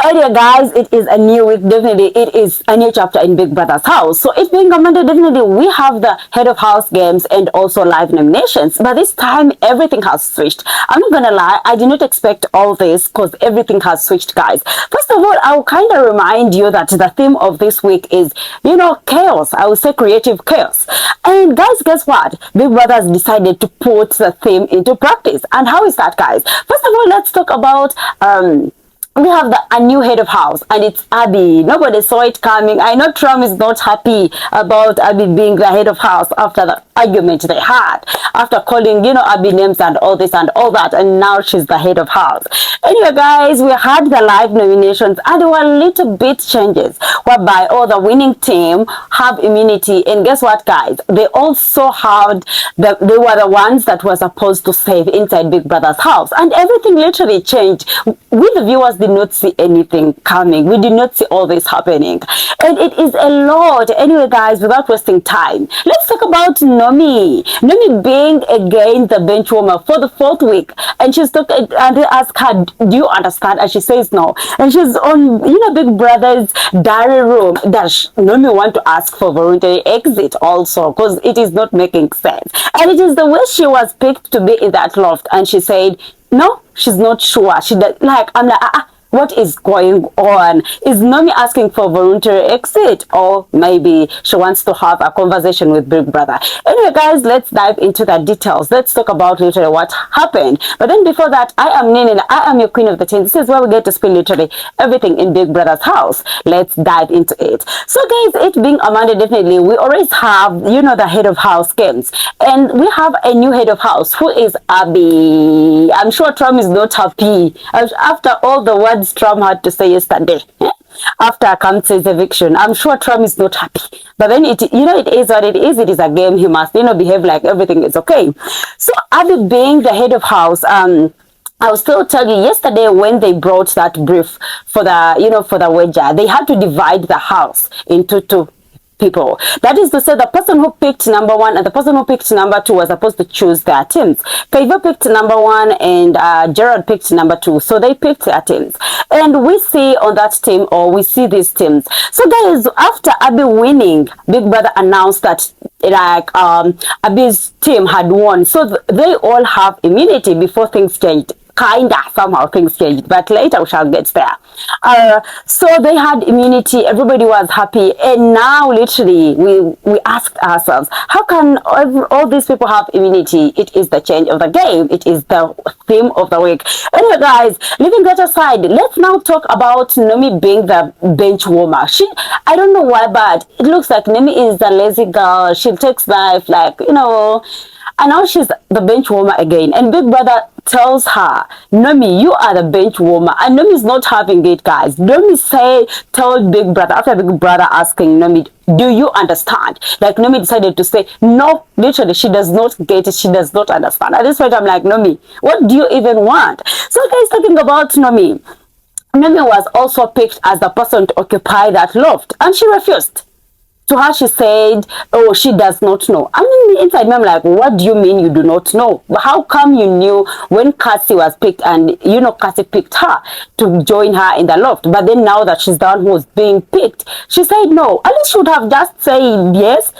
Anyway, guys, it is a new week. Definitely, it is a new chapter in Big Brother's house. So, it being commented, definitely, we have the head of house games and also live nominations. But this time, everything has switched. I'm not gonna lie, I did not expect all this because everything has switched, guys. First of all, I'll kind of remind you that the theme of this week is, chaos. I would say creative chaos. And, guys, guess what? Big Brother has decided to put the theme into practice. And how is that, guys? First of all, let's talk about we have a new head of house, and it's Abi. Nobody saw it coming. I know Trump is not happy about Abi being the head of house after the argument they had, after calling, Abi names and all this and all that, and now she's the head of house. Anyway, guys, we had the live nominations, and there were little bit changes, whereby all the winning team have immunity, and guess what, guys? They also had, they were the ones that were supposed to save inside Big Brother's house, and everything literally changed. We, the viewers, did not see anything coming. We did not see all this happening, and it is a lot. Anyway, guys, without wasting time, let's talk about Nomy. Nomy being again the bench warmer for the 4th week, and she's talking, and they ask her, do you understand? And she says no, and she's on Big Brother's diary room. Does Nomy want to ask for voluntary exit also, because it is not making sense? And it is the way she was picked to be in that loft, and she said no, she's not sure. She does, like, I'm like, what is going on? Is Nomy asking for voluntary exit, or maybe she wants to have a conversation with Big Brother? Anyway, guys, let's dive into the details. Let's talk about literally what happened. But then before that, I am Nini, I am your queen of the team. This is where we get to spin literally everything in Big Brother's house. Let's dive into it. So, guys, it being a Monday, definitely, we always have, the head of house games. And we have a new head of house, who is Abi. I'm sure Trump is not happy after all the words Trump had to say yesterday after Kamse's eviction. I'm sure Trump is not happy, but then it is what it is. It is a game. He must behave like everything is okay. So Abi being the head of house, I'll still tell you, yesterday when they brought that brief for the for the wager, they had to divide the house into two people. That is to say, the person who picked number 1 and the person who picked number 2 were supposed to choose their teams. Kaiva picked number 1 and Gerald picked number 2. So they picked their teams. And we see on that team, or we see these teams. So, guys, after Abi winning, Big Brother announced that Abi's team had won. So they all have immunity before things changed. Somehow things changed, but later we shall get there. So they had immunity, everybody was happy, and now literally we asked ourselves, how can all these people have immunity? It is the change of the game. It is the theme of the week. Anyway, guys, leaving that aside, let's now talk about Nomy being the bench warmer. I don't know why, but it looks like Nomy is the lazy girl. She takes life and now she's the bench warmer again. And Big Brother tells her, Nomy, you are the bench warmer. And Nomy's not having it, guys. Nomy told Big Brother, after Big Brother asking Nomy, do you understand? Like, Nomy decided to say, no, literally, she does not get it. She does not understand. At this point, I'm like, Nomy, what do you even want? So, guys, talking about Nomy, Nomy was also picked as the person to occupy that loft, and she refused. To her, she said, oh, she does not know. I mean, inside me, I'm like, what do you mean you do not know? How come you knew when Cassie was picked and, Cassie picked her to join her in the loft? But then now that she's the one who was being picked, she said no. At least she would have just said yes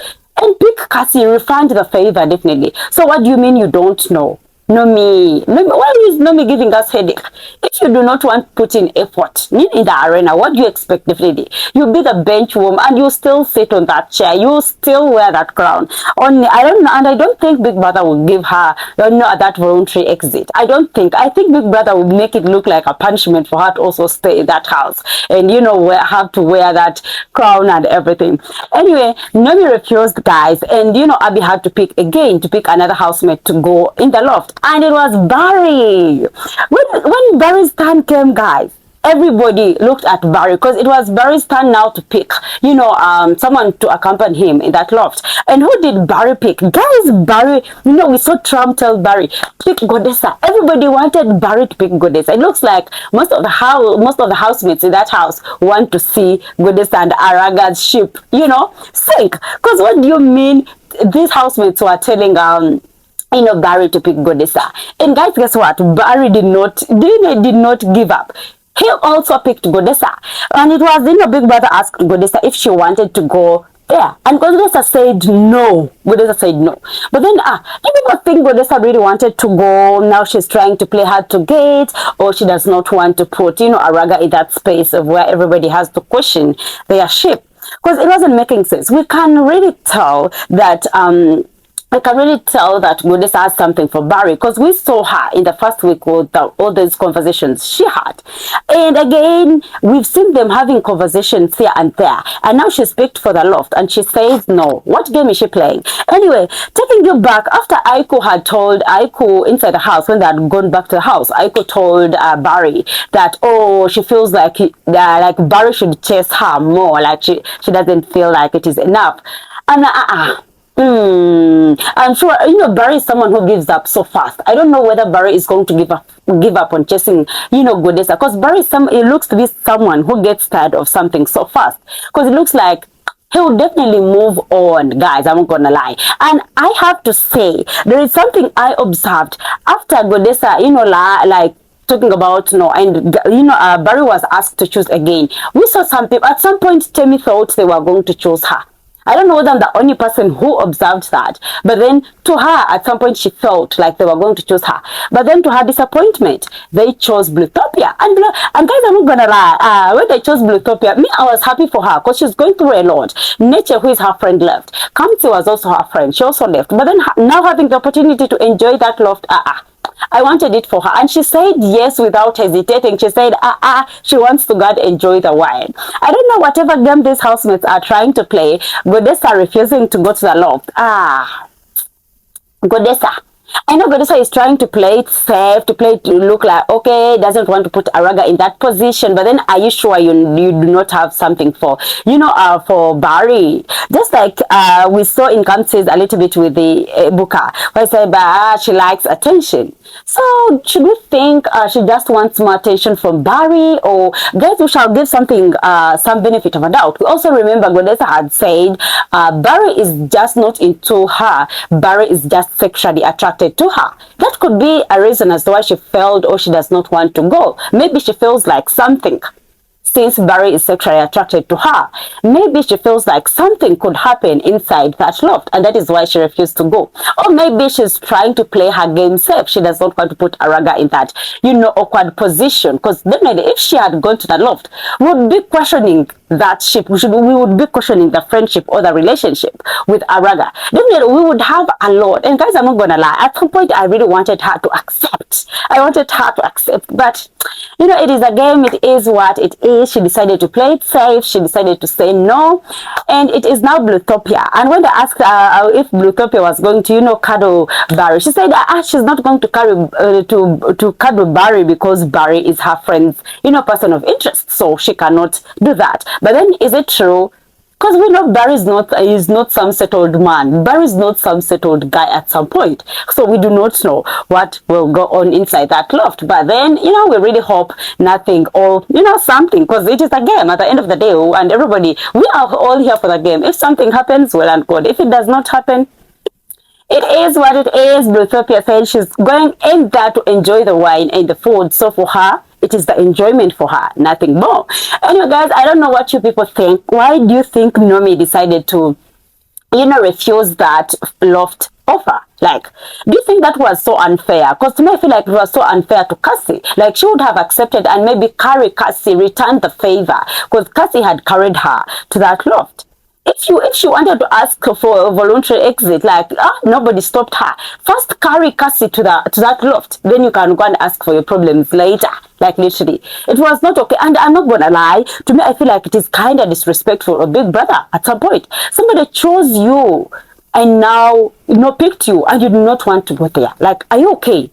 and pick Cassie, refund the favor, definitely. So what do you mean you don't know? Nomy, why is Nomy giving us headache? If you do not want to put in effort in the arena, what do you expect? Definitely, you'll be the bench woman and you still sit on that chair. You still wear that crown. Only I don't think Big Brother will give her that voluntary exit. I think Big Brother will make it look like a punishment for her to also stay in that house and have to wear that crown and everything. Anyway, Nomy refused, guys, and Abi had to pick another housemate to go in the loft. And it was Barry. When Barry's turn came, guys, everybody looked at Barry because it was Barry's turn now to pick, someone to accompany him in that loft. And who did Barry pick? Guys, Barry, we saw Trump tell Barry, pick Godessa. Everybody wanted Barry to pick Godessa. It looks like most of the housemates in that house want to see Godessa and Araga's ship, sink. Because what do you mean? These housemates were telling Barry to pick Godessa. And guys, guess what? Barry did not give up. He also picked Godessa. And it was, Big Brother asked Godessa if she wanted to go there. And Godessa said no. Godessa said no. But then, do people think Godessa really wanted to go? Now she's trying to play hard to get, or she does not want to put, Araga in that space of where everybody has to question their ship. Because it wasn't making sense. We can really tell that, Godessa has something for Barry, because we saw her in the first week with all those conversations she had. And again, we've seen them having conversations here and there. And now she's picked for the loft and she says no. What game is she playing? Anyway, taking you back, after Aiko had told Aiko inside the house, when they had gone back to the house, Aiko told Barry that, she feels like Barry should chase her more. Like she doesn't feel like it is enough. And I'm sure, Barry is someone who gives up so fast. I don't know whether Barry is going to give up on chasing, Godessa, because Barry it looks to be someone who gets tired of something so fast. Because it looks like he will definitely move on, guys. I'm not gonna lie. And I have to say, there is something I observed after Godessa, like talking about Barry was asked to choose again. We saw some people at some point. Temi thought they were going to choose her. I don't know whether I'm the only person who observed that, but then to her, at some point, she felt like they were going to choose her. But then to her disappointment, they chose Bluethopia. And guys, I'm not gonna lie, when they chose Bluethopia, I was happy for her because she's going through a lot. Nature, who is her friend, left. Kamsi was also her friend. She also left. But then now having the opportunity to enjoy that loft, I wanted it for her. And she said yes without hesitating. She said, she wants to go and enjoy the wine. I don't know whatever game these housemates are trying to play. Godessa refusing to go to the loft. Godessa. I know Godessa is trying to play it safe, to look like, okay, doesn't want to put Araga in that position. But then are you sure you do not have something for, for Barry? Just like we saw in Kamsi's a little bit with the Buka, where I said, she likes attention. So should we think she just wants more attention from Barry? Or guys, we shall give something, some benefit of a doubt. We also remember Godessa had said Barry is just not into her. Barry is just sexually attracted to her. That could be a reason as to why she failed or she does not want to go. Maybe she feels like something, since Barry is sexually attracted to her, maybe she feels like something could happen inside that loft, and that is why she refused to go. Or maybe she's trying to play her game safe. She does not want to put Araga in that, awkward position. Because definitely, if she had gone to the loft, we would be questioning that ship. We would be questioning the friendship or the relationship with Araga. Definitely, we would have a lot. And guys, I'm not gonna lie. At some point, I really wanted her to accept. But it is a game. It is what it is. She decided to play it safe. She decided to say no, and it is now Bluethopia. And when they asked if Bluethopia was going to, cuddle Barry, she said she's not going to cuddle Barry because Barry is her friend's, person of interest, so she cannot do that. But then, is it true? Because we know Barry is not some settled man. Barry is not some settled guy at some point. So we do not know what will go on inside that loft. But then, we really hope nothing or, something. Because it is a game at the end of the day. And everybody, we are all here for the game. If something happens, well and good. If it does not happen, it is what it is. Bluethopia said she's going in there to enjoy the wine and the food. So for her, it is the enjoyment for her, nothing more. Anyway, guys, I don't know what you people think. Why do you think Nomy decided to, refuse that loft offer? Like, do you think that was so unfair? Because to me, I feel like it was so unfair to Cassie. Like, she would have accepted and maybe carry Cassie, return the favor. Because Cassie had carried her to that loft. If she wanted to ask for a voluntary exit, like nobody stopped her. First carry Cassie to that loft, then you can go and ask for your problems later. Like literally, it was not okay. And I'm not gonna lie, to me, I feel like it is kind of disrespectful of Big Brother at some point. Somebody chose you and now picked you, and you do not want to go there. Like, are you okay?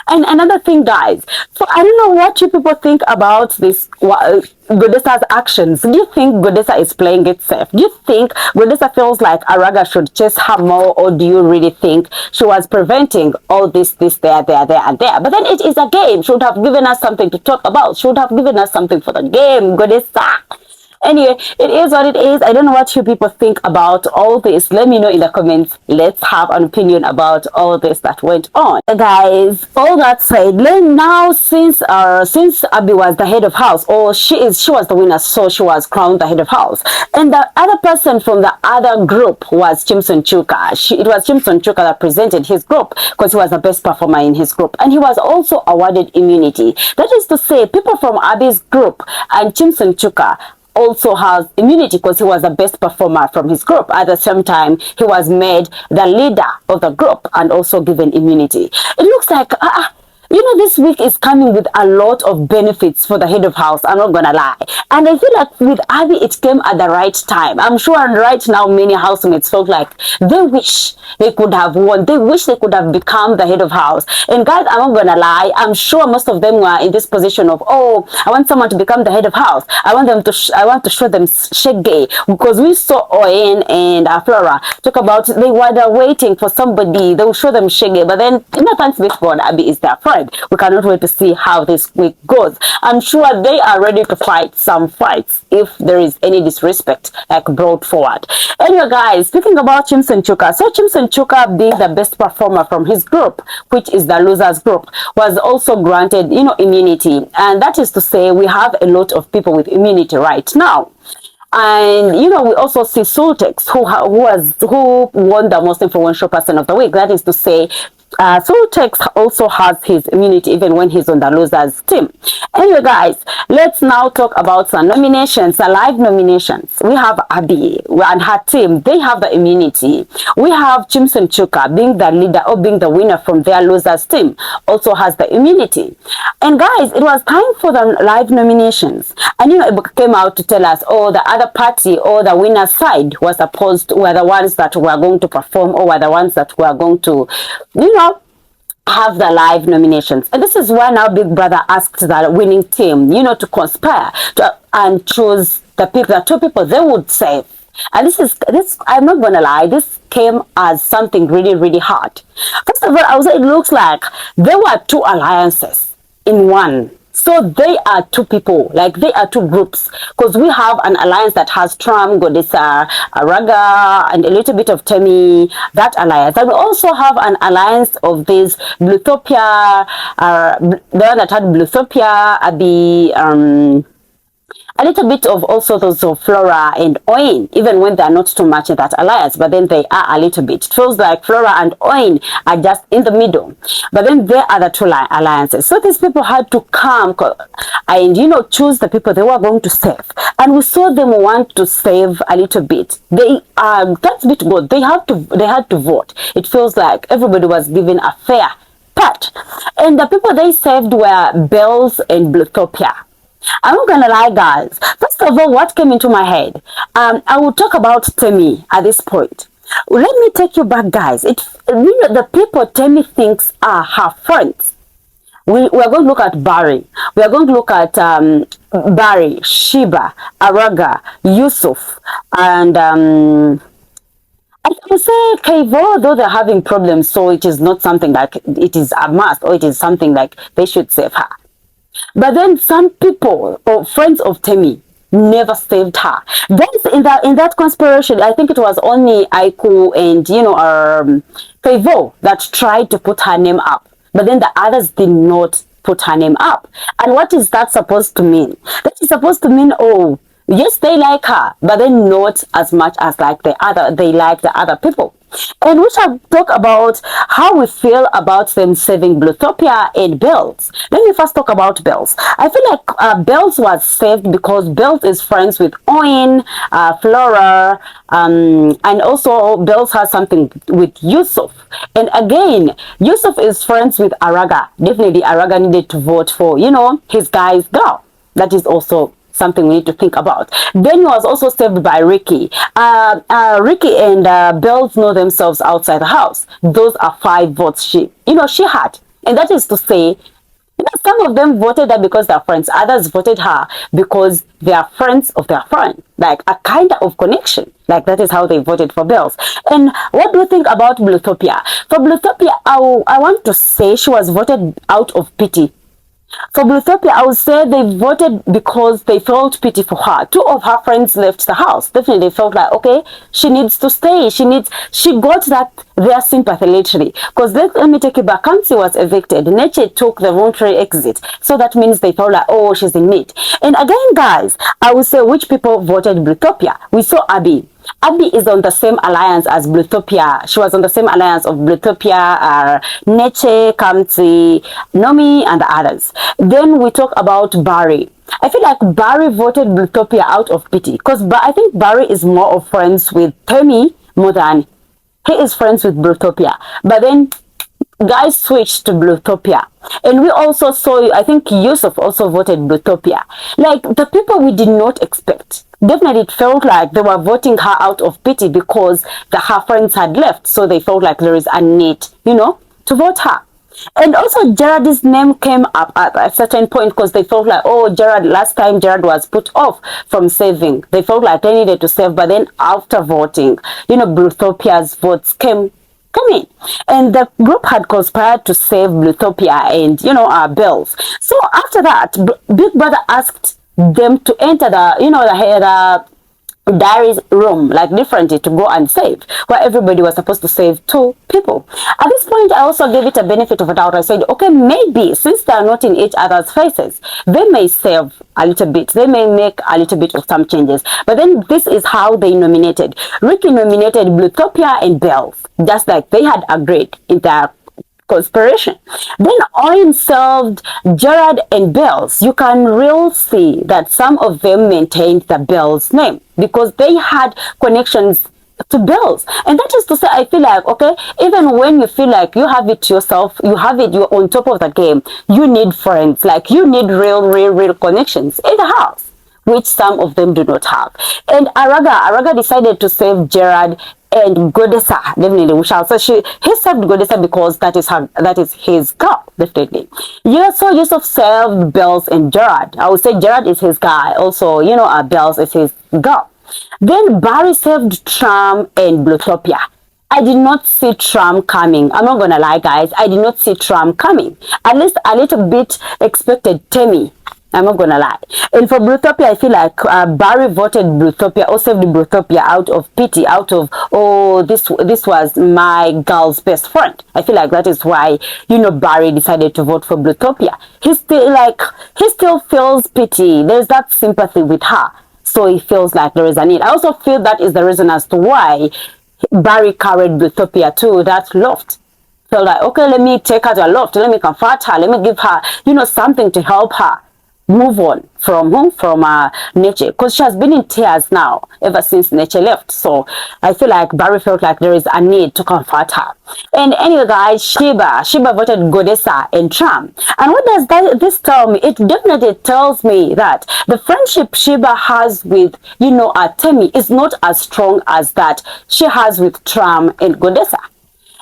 And another thing, guys, so I don't know what you people think about this Godessa's actions. Do you think Godessa is playing it safe? Do you think Godessa feels like Araga should chase her more, or do you really think she was preventing all this, there, and there? But then it is a game. She would have given us something to talk about. She would have given us something for the game, Godessa. Anyway, it is what it is. I don't know what you people think about all this. Let me know in the comments. Let's have an opinion about all this that went on. Guys, all that said, now since Abi was the head of house, or she was the winner, so she was crowned the head of house. And the other person from the other group was Chimson Chuka. It was Chimson Chuka that presented his group because he was the best performer in his group. And he was also awarded immunity. That is to say, people from Abi's group and Chimson Chuka also has immunity because he was the best performer from his group. At the same time, he was made the leader of the group and also given immunity. It looks like this week is coming with a lot of benefits for the head of house. I'm not gonna lie. And I feel like with Abi, it came at the right time. I'm sure right now many housemates felt like they wish they could have won. They wish they could have become the head of house. And guys, I'm not gonna lie. I'm sure most of them were in this position of, oh, I want someone to become the head of house. I want to show them shege, because we saw Owen and Flora talk about they were waiting for somebody. They will show them shege, but then thanks be to God, Abi is their friend. We cannot wait to see how this week goes. I'm sure they are ready to fight some fights if there is any disrespect brought forward. Anyway, guys, speaking about Chimson Chuka, so Chimson Chuka, being the best performer from his group, which is the losers group, was also granted immunity. And that is to say, we have a lot of people with immunity right now. And we also see Sultex, who won the most influential person of the week. That is to say, Sultex also has his immunity even when he's on the losers team. Anyway, guys, let's now talk about some nominations, the live nominations. We have Abi and her team. They have the immunity. We have Chimson Chuka being the leader or being the winner from their losers team, also has the immunity. And guys, it was time for the live nominations. And it came out to tell us, oh, the other party or the winner's side were the ones that were going to perform, or were the ones that were going to, have the live nominations. And this is why now Big Brother asked the winning team, to conspire and choose the two people they would save. And this I'm not gonna lie, this came as something really, really hard. First of all, I would say it looks like there were two alliances in one. So they are two people, they are two groups, because we have an alliance that has Tram, Godessa, Araga, and a little bit of Nomy, that alliance. And we also have an alliance of this Bluethopia, the one that had Bluethopia, Abi, a little bit of also those of Flora and Owen, even when they're not too much in that alliance, but then they are a little bit. It feels like Flora and Owen are just in the middle, but then there are the two alliances. So these people had to come and choose the people they were going to save, and we saw them want to save a little bit. That's a bit good. They had to vote. It feels like everybody was given a fair part, and the people they saved were Bells and Bluethopia. I'm not gonna lie, guys. First of all, what came into my head? I will talk about Temi at this point. Let me take you back, guys. The people Temi thinks are her friends. We are going to look at Barry. We are going to look at Barry, Sheba, Araga, Yusuf, and I can say Kaivo, though they're having problems, so it is not something like it is a must, or it is something like they should save her. But then some people or friends of Temi never saved her. In that conspiration, I think it was only Aiku and Kaivo that tried to put her name up, but then the others did not put her name up. And what is that supposed to mean? That is supposed to mean, oh, yes, they like her, but then not as much as they like the other people. And we shall talk about how we feel about them saving Bluethopia and Bells. Let me first talk about Bells. I feel like Bells was saved because Bells is friends with Owen, Flora, and also Bells has something with Yusuf. And again, Yusuf is friends with Araga. Definitely Araga needed to vote for, his guy's girl. That is also something we need to think about. Then he was also saved by Ricky. Ricky and Bells know themselves outside the house. Those are 5 votes she had. And that is to say, some of them voted her because they're friends. Others voted her because they are friends of their friend. Like a kind of connection. Like that is how they voted for Bells. And what do you think about Bluethopia? For Bluethopia, I want to say she was voted out of pity. For Bluethopia, I would say they voted because they felt pity for her. Two of her friends left the house. Definitely, they felt like, okay, she needs to stay. She got that their sympathy literally. Because let me take it back. Kamsi was evicted. Neche took the voluntary exit. So that means they felt like, oh, she's in need. And again, guys, I would say which people voted Bluethopia. We saw Abi. Abi is on the same alliance as Bluethopia. She was on the same alliance of Bluethopia, Neche, Kamsi, Nomy, and the others. Then we talk about Barry. I feel like Barry voted Bluethopia out of pity because I think Barry is more of friends with Temi more than he is friends with Bluethopia. But then guys switched to Bluethopia. And we also saw, I think Yusuf also voted Bluethopia. Like the people we did not expect. Definitely it felt like they were voting her out of pity because her friends had left. So they felt like there is a need, to vote her. And also Gerard's name came up at a certain point because they felt like, oh, last time Gerard was put off from saving. They felt like they needed to save. But then after voting, Bluethopia's votes came in. And the group had conspired to save Bluethopia and, Bells. So after that, Big Brother asked them to enter the diary's room, like differently, to go and save, where everybody was supposed to save two people. At this point, I also gave it a benefit of a doubt. I said, okay, maybe since they are not in each other's faces, they may save a little bit. They may make a little bit of some changes. But then this is how they nominated. Ricky nominated Bluethopia and Bells, just like they had agreed in their conspiration. Then Owen served Gerard and Bells. You can really see that some of them maintained the Bells name because they had connections to Bells. And that is to say, I feel like, okay, even when you feel like you have it yourself, you're on top of the game, you need friends. Like you need real connections in the house, which some of them do not have. And Araga decided to save Gerard and Godessa, definitely we shall. So he served Godessa because that is his girl, definitely. Yeah, so Yusuf served Bells and Gerard. I would say Gerard is his guy. Also, Bells is his girl. Then Barry served Tram and Bluethopia. I did not see Tram coming. I'm not gonna lie, guys. I did not see Tram coming. At least a little bit expected Temi. I'm not gonna lie. And for Bluethopia, I feel like Barry voted Bluethopia or saved Bluethopia out of pity, out of, oh, this was my girl's best friend. I feel like that is why, Barry decided to vote for Bluethopia. He still feels pity. There's that sympathy with her. So he feels like there is a need. I also feel that is the reason as to why Barry carried Bluethopia to that loft. Felt like, okay, let me take her to a loft. Let me comfort her. Let me give her, something to help her move on from Neche, because she has been in tears now ever since Neche left. So I feel like Barry felt like there is a need to comfort her. And anyway, guys, Sheba voted Godessa and Tram. And what does this tell me? It definitely tells me that the friendship Sheba has with Temi is not as strong as that she has with Tram and Godessa.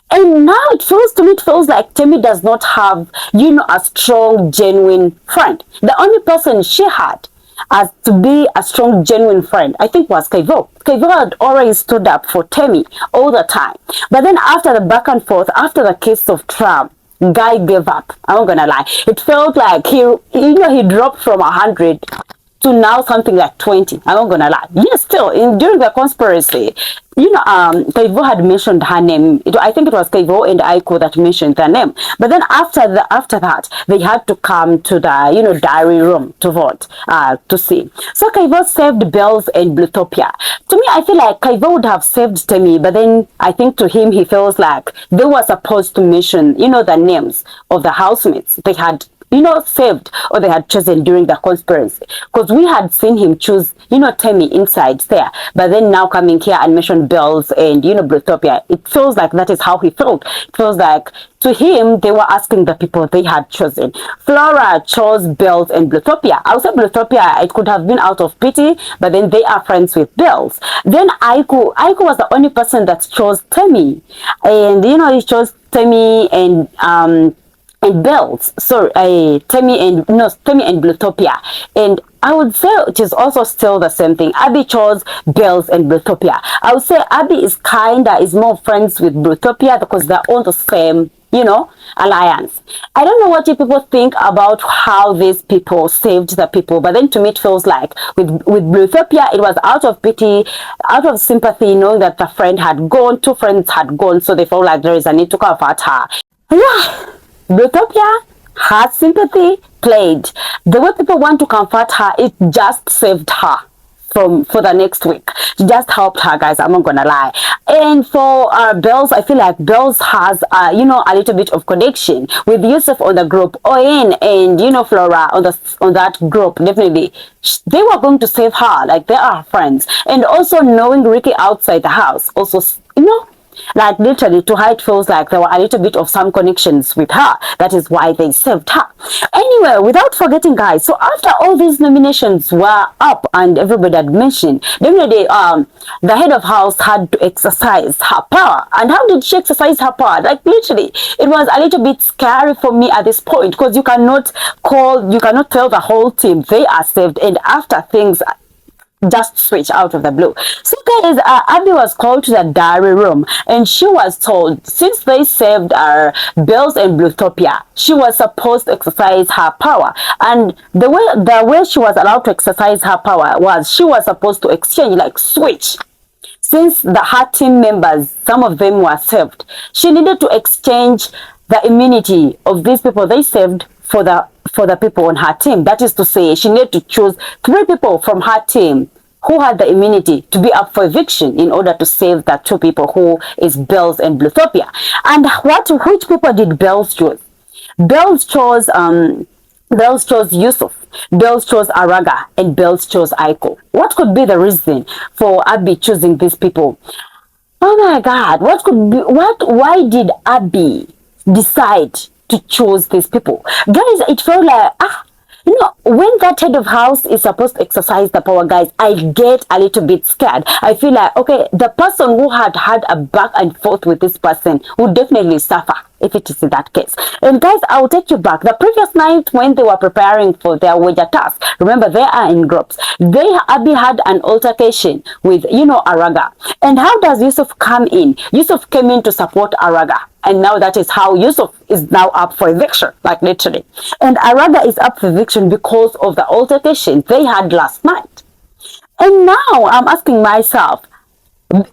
And now it feels like Temi does not have, a strong, genuine friend. The only person she had as to be a strong, genuine friend, I think, was Kaivo. Kaivo had always stood up for Temi all the time. But then after the back and forth, after the case of Trump, Guy gave up. I'm not gonna lie. It felt like he dropped from 100 to now something like 20. I'm not gonna lie. Yes, still during the conspiracy, Kaivo had mentioned her name. I think it was Kaivo and Aiko that mentioned their name. But then after that, they had to come to the diary room to vote, to see. So Kaivo saved Bells and Bluethopia. To me, I feel like Kaivo would have saved Temi, but then I think to him he feels like they were supposed to mention, the names of the housemates they had saved or they had chosen during the conspiracy, because we had seen him choose Temi inside there, but then now coming here and mention Bells and Bluethopia, it feels like that is how he felt. It feels like to him they were asking the people they had chosen. Flora chose Bells and Bluethopia. I would say Bluethopia, it could have been out of pity, but then they are friends with Bells. Then Aiko was the only person that chose Temi, and he chose Temi and Bells. So Temi and Bluethopia. And I would say it is also still the same thing. Abi chose Bells and Bluethopia. I would say Abi is more friends with Bluethopia because they're on the same alliance. I don't know what you people think about how these people saved the people, but then to me it feels like with Bluethopia, it was out of pity, out of sympathy, knowing that the friend had gone, two friends had gone, so they felt like there is a need to comfort her. Yeah, Bluethopia had sympathy played. The way people want to comfort her, it just saved her for the next week. She just helped her, guys. I'm not gonna lie. And for Bells, I feel like Bells has a little bit of connection with Yusuf on the group, Owen and Flora on that group. Definitely, they were going to save her. Like, they are friends. And also knowing Ricky outside the house, also like literally to her it feels like there were a little bit of some connections with her. That is why they saved her. Anyway, without forgetting, guys, so after all these nominations were up and everybody had mentioned, definitely the head of house had to exercise her power. And how did she exercise her power? Like, literally, it was a little bit scary for me at this point, because you cannot tell the whole team they are saved, and after things just switch out of the blue. So guys, Abi was called to the diary room, and she was told, since they saved Bells and Bluethopia, she was supposed to exercise her power. And the way she was allowed to exercise her power was she was supposed to exchange, like switch. Since her team members, some of them were saved, she needed to exchange the immunity of these people they saved for the people on her team. That is to say, she needed to choose 3 people from her team who had the immunity to be up for eviction in order to save the 2 people, who is Bells and Bluethopia. And which people did Bells choose? Bells chose Yusuf, Bells chose Araga, and Bells chose Aiko. What could be the reason for Abi choosing these people? Oh my God, why did Abi decide to choose these people? Guys, it felt like, when that head of house is supposed to exercise the power, guys, I get a little bit scared. I feel like, okay, the person who had a back and forth with this person would definitely suffer if it is in that case. And guys, I'll take you back. The previous night when they were preparing for their wager task, remember, they are in groups. Abi had an altercation with, Araga. And how does Yusuf come in? Yusuf came in to support Araga. And now that is how Yusuf is now up for eviction, like literally. And Araga is up for eviction because of the altercation they had last night. And now I'm asking myself,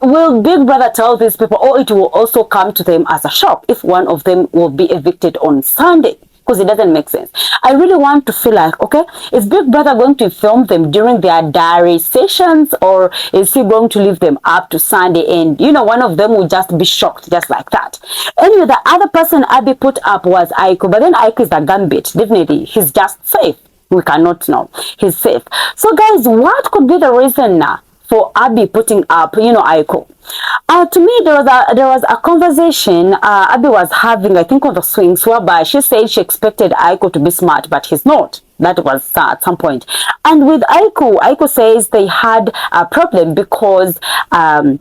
will Big Brother tell these people, or it will also come to them as a shock if one of them will be evicted on Sunday? Because it doesn't make sense. I really want to feel like, okay, is Big Brother going to film them during their diary sessions, or is he going to leave them up to Sunday and, one of them will just be shocked just like that? Anyway, the other person Abi put up was Aiko, but then Aiko is a gambit. Definitely, he's just safe. We cannot know. He's safe. So guys, what could be the reason now for Abi putting up, Aiko? To me, there was a conversation Abi was having, I think, on the swings, whereby she said she expected Aiko to be smart, but he's not. That was at some point. And with Aiko says they had a problem because Abi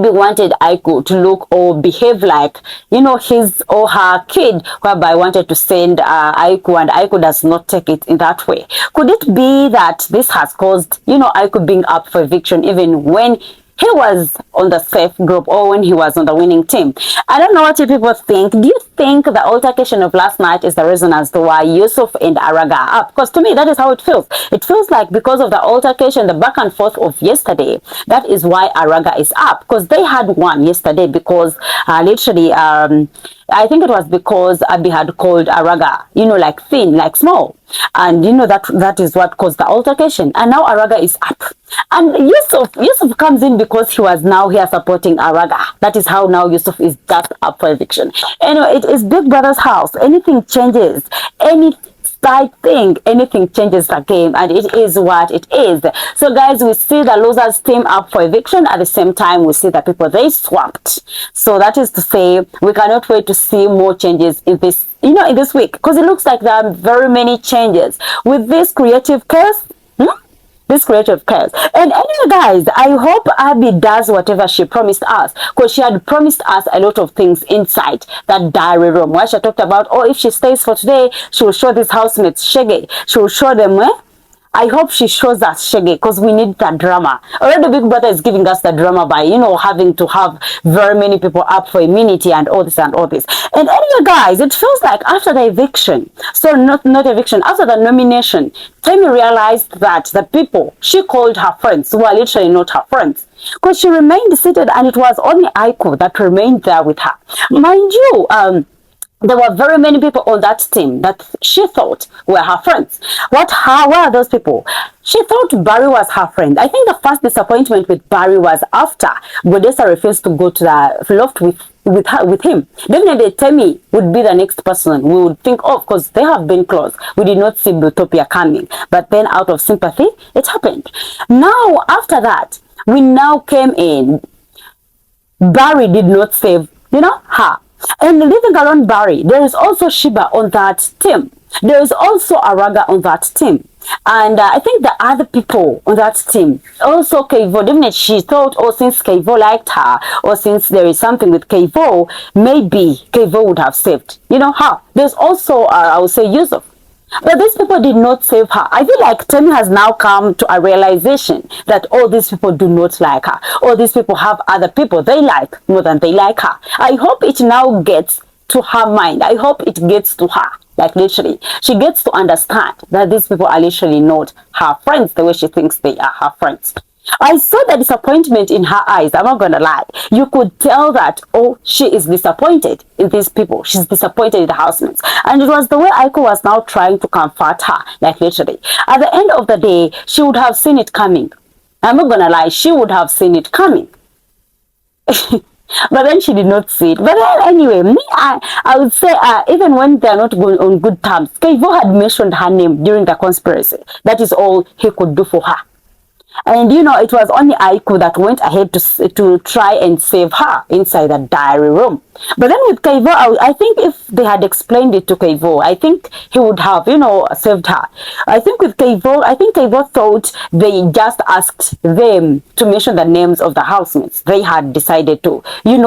wanted Aiko to look or behave like, his or her kid, whereby wanted to send Aiko, and Aiko does not take it in that way. Could it be that this has caused, Aiko being up for eviction even when he was on the safe group or when he was on the winning team? I don't know what you people think. Do you think the altercation of last night is the reason as to why Yusuf and Araga are up? Because to me, that is how it feels. It feels like because of the altercation, the back and forth of yesterday, that is why Araga is up. Because they had won yesterday because literally, I think it was because Abi had called Araga, like thin, like small. And that is what caused the altercation. And now Araga is up. And Yusuf comes in because he was now here supporting Araga. That is how now Yusuf is just up for eviction. Anyway, it is Big Brother's house. Anything changes, anything changes the game, and it is what it is. So guys, we see the losers team up for eviction. At the same time, we see the people they swapped. So that is to say, we cannot wait to see more changes in this in this week, because it looks like there are very many changes with this creative chaos. This creative chaos. And anyway, guys, I hope Abi does whatever she promised us, because she had promised us a lot of things inside that diary room, where she talked about, if she stays for today, she will show these housemates Shege. She will show them I hope she shows us Shege, because we need that drama. Already Big Brother is giving us the drama by, having to have very many people up for immunity and all this and all this. And anyway, guys, it feels like after the eviction, so not eviction, after the nomination, Tammy realized that the people she called her friends were literally not her friends. Because she remained seated and it was only Aiko that remained there with her. Mind you, there were very many people on that team that she thought were her friends. Where are those people? She thought Barry was her friend. I think the first disappointment with Barry was after Godessa refused to go to the loft with him. Definitely Tammy would be the next person we would think of, because they have been close. We did not see Bluethopia coming, but then out of sympathy, it happened. Now, after that, we now came in. Barry did not save, her. And living around Barry, there is also Shiba on that team. There is also Araga on that team. And I think the other people on that team, also Kevo, definitely she thought, since Kevo liked her, or since there is something with Kevo, maybe Kevo would have saved, her. There's also, I would say, Yusuf. But these people did not save her. I feel like Tammy has now come to a realization that all these people do not like her. All these people have other people they like more than they like her. I hope it now gets to her mind. I hope it gets to her. Like literally, she gets to understand that these people are literally not her friends the way she thinks they are her friends. I saw the disappointment in her eyes. I'm not gonna lie. You could tell that, she is disappointed in these people. She's disappointed in the housemates. And it was the way Aiko was now trying to comfort her, like literally. At the end of the day, she would have seen it coming. I'm not gonna lie, she would have seen it coming. But then she did not see it. But then anyway, I would say, even when they are not going on good terms, Kevo had mentioned her name during the conspiracy. That is all he could do for her. And it was only Aiko that went ahead to try and save her inside the diary room. But then with Kevo, I think if they had explained it to Kevo, I think he would have, saved her. I think with Kevo, Kevo thought they just asked them to mention the names of the housemates they had decided to,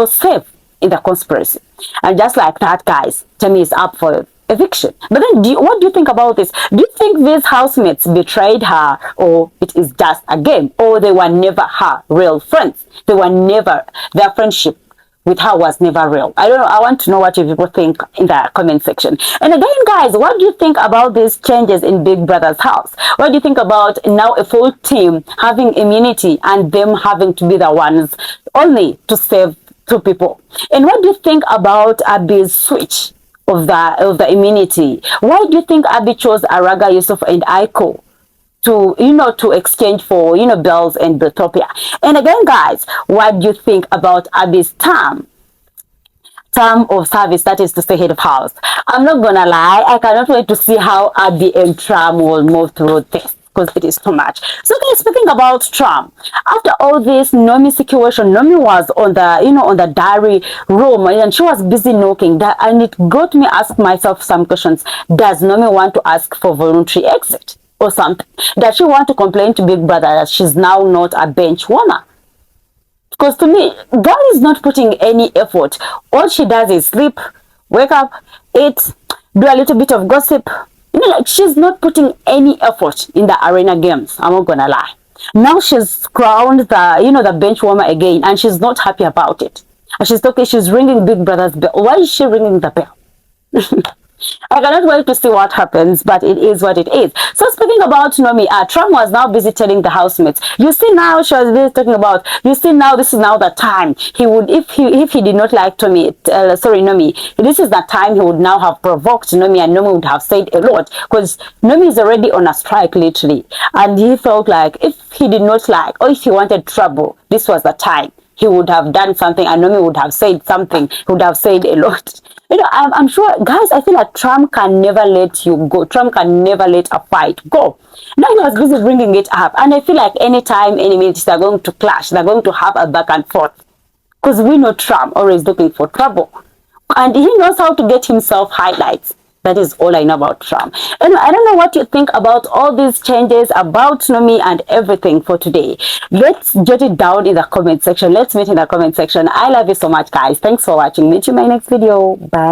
save in the conspiracy. And just like that, guys, Tammy is up for eviction. But then what do you think about this? Do you think these housemates betrayed her, or it is just a game, or they were never her real friends? Their friendship with her was never real. I don't know. I want to know what you people think in the comment section. And again, guys, what do you think about these changes in Big Brother's house? What do you think about now a full team having immunity and them having to be the ones only to save two people? And what do you think about Abi's switch of the immunity? Why do you think Abi chose Araga, Yusuf, and Aiko to exchange for Bells and Bluethopia? And again, guys, what do you think about Abi's term of service, that is to say head of house? I'm not gonna lie, I cannot wait to see how Abi and Tram will move through this, because it is too much. So guys, speaking about Trump, after all this Nomy situation, Nomy was on the diary room and she was busy knocking, and it got me ask myself some questions. Does Nomy want to ask for voluntary exit or something? Does she want to complain to Big Brother that she's now not a bench warmer? Because to me, girl is not putting any effort. All she does is sleep, wake up, eat, do a little bit of gossip. Like she's not putting any effort in the arena games. I'm not gonna lie. Now she's crowned the bench warmer again, and she's not happy about it. And she's talking. She's ringing Big Brother's bell. Why is she ringing the bell? I cannot wait to see what happens, but it is what it is. So speaking about Nomy, Trump was now busy telling the housemates, you see now, she was busy talking about, you see now, this is now the time he would, if he did not like Nomy, this is the time he would now have provoked Nomy, and Nomy would have said a lot, because Nomy is already on a strike literally, and he felt like if he did not like, or if he wanted trouble, this was the time he would have done something, and Nomy would have said something, he would have said a lot. I'm sure, guys, I feel like Trump can never let you go. Trump can never let a fight go. Now he was busy bringing it up. And I feel like anytime, any minute, they're going to clash. They're going to have a back and forth. Because we know Trump always looking for trouble. And he knows how to get himself highlights. That is all I know about Trump. And I don't know what you think about all these changes, about Nomy and everything for today. Let's jot it down in the comment section. Let's meet in the comment section. I love you so much, guys. Thanks for watching. Meet you in my next video. Bye.